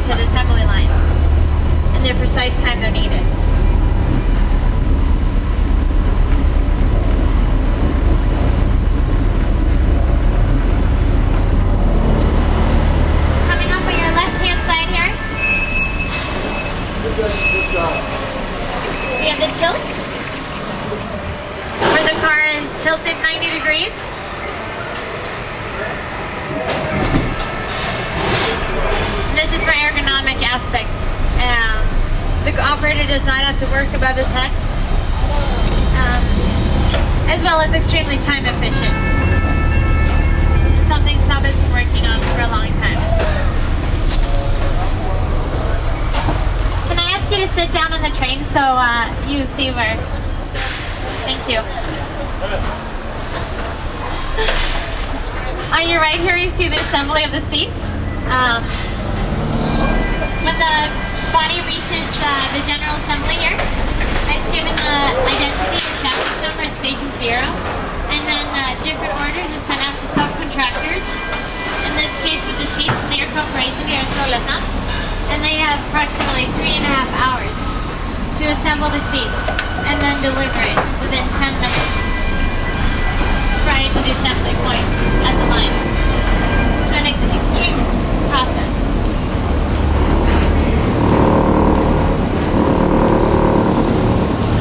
to the assembly line in the precise time they're needed. Coming up on your left-hand side here, we have the tilt, where the car is tilted 90 degrees. This is for ergonomic aspects. The operator does not have to work above his head, as well as extremely time efficient. It's something Saab has been working on for a long time. Can I ask you to sit down on the train so you see where? Thank you. On your right here, you see the assembly of the seats. When the body reaches the general assembly here, it's given the identity of chassis number at station 0, and then different orders are sent out to subcontractors. In this case, with the seats, their corporation here in Trollhättan, and they have approximately 3.5 hours to assemble the seats and then deliver it within 10 minutes prior to the assembly point at the line. So an extreme process.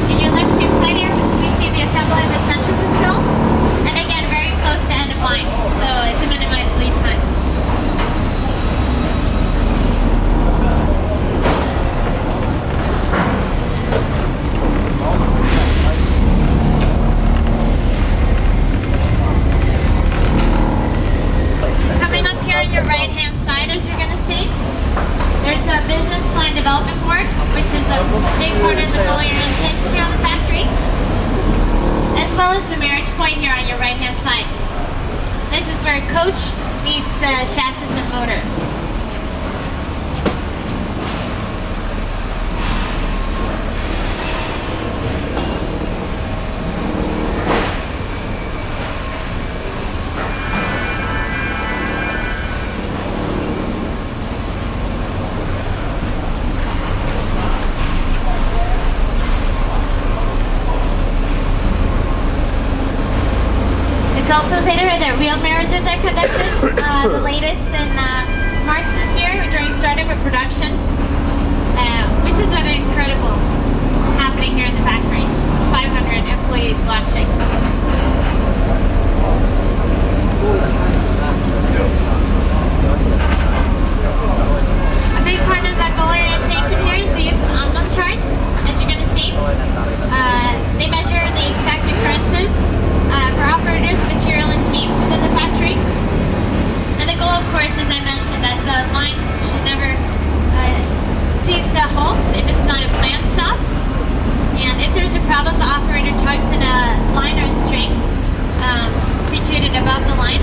In your left-hand side here, we see the assembly of the central control, and again, very close to end of line, so to minimize lead time. Coming up here on your right-hand side, as you're going to see, there's a business plan development board, which is a big part of the goal you're intention here on the factory, as well as the marriage point here on your right-hand side. This is where coach meets chassis and motor. It's also stated here that real marriages are conducted, the latest in March this year during startup of production, which is what incredible happening here in the factory. 500 employees last year. A big part of that goal orientation here is the use of Amnon charts, as you're going to see. They measure the exact occurrences for operators, material, and teams within the factory. And the goal, of course, as I mentioned, that the line should never cease to halt if it's not a planned stop. And if there's a problem, the operator chugs in a line or a string situated above the line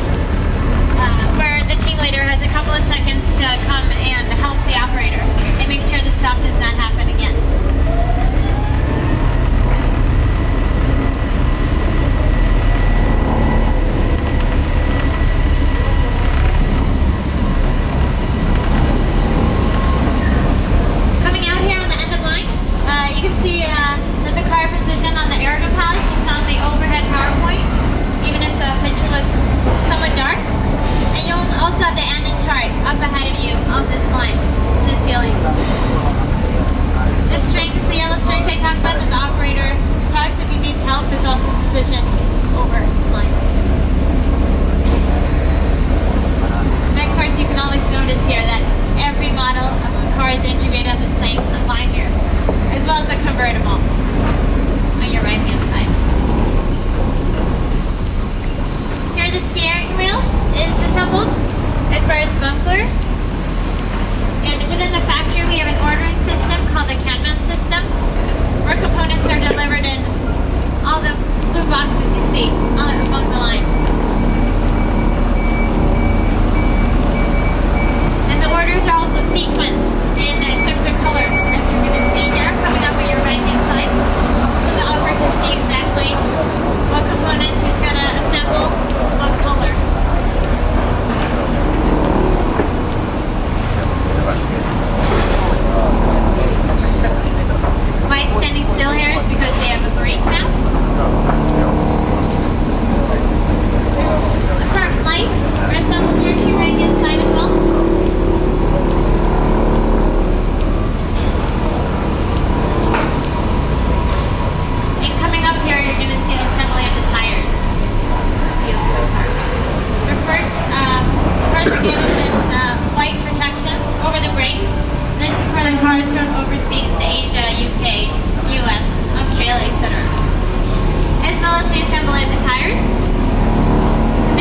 as the assembly of the tires.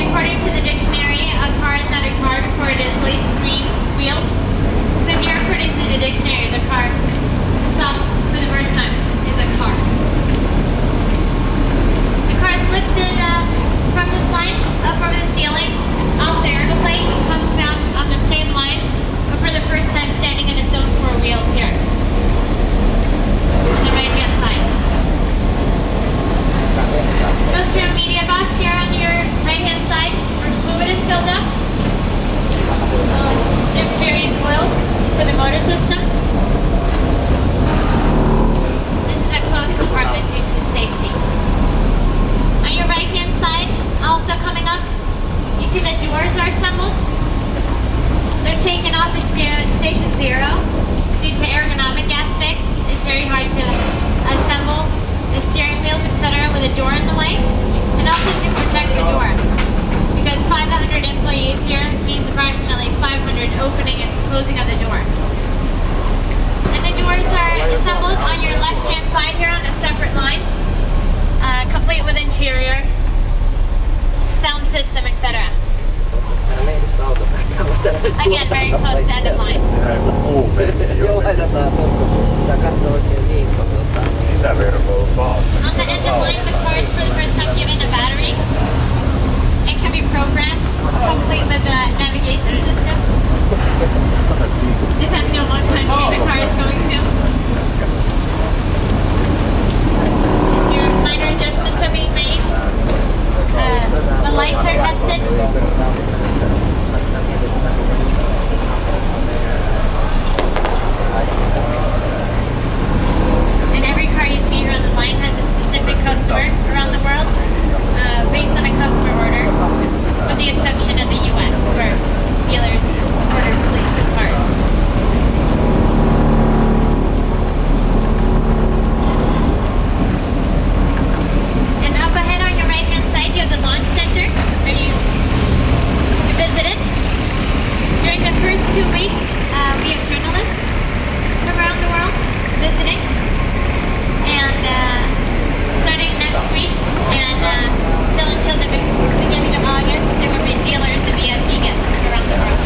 According to the dictionary, a car is not a car before it has at least 3 wheels. So here, according to the dictionary, the car itself, for the first time, is a car. The car is lifted from this line, from the ceiling, off the ergo plate, and comes down on the same line, but for the first time standing on its own 4 wheels here. On the right-hand side. Goes through a media box here on your right-hand side, where fluid is filled up. There's various oils for the motor system. This is a closed compartment due to safety. On your right-hand side, also coming up, you see the doors are assembled. They're taken off at station 0 due to ergonomic aspects. It's very hard to assemble the steering wheels, etc. with a door in the way, and also to protect the door. Because 500 employees here means approximately 500 opening and closing of the door. And the doors are assembled on your left-hand side here on a separate line, complete with interior, sound system, etc. Again, very close to end of line. On the end of line, the car is for the first time given a battery. It can be programmed, complete with a navigation system, depending on what country the car is going to. Your minor adjustments are being made. The lights are tested. And every car you see here on the line has a specific customer around the world, based on a customer order, with the exception of the US, where dealers order replacement parts. And up ahead on your right-hand side, you have the launch center, where you visit it. During the first 2 weeks, we have journalists from around the world visiting. And starting next week and until the beginning of August, there will be dealers and VIP guests around the world.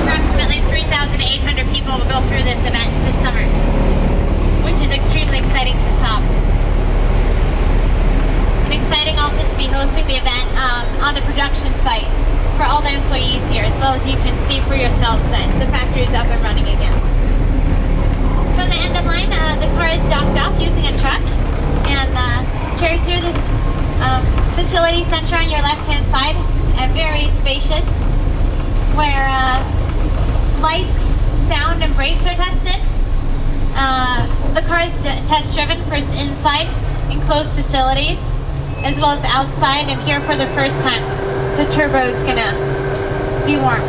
Approximately 3,800 people will go through this event this summer, which is extremely exciting for Saab. And exciting also to be hosting the event on the production site for all the employees here, as well as you can see for yourselves that the factory is up and running again. From the end of line, the car is docked off using a truck and carried through this facility center on your left-hand side, and very spacious, where lights, sound, and brakes are tested. The car is test-driven first inside enclosed facilities, as well as outside, and here for the first time, the turbo is gonna be warm.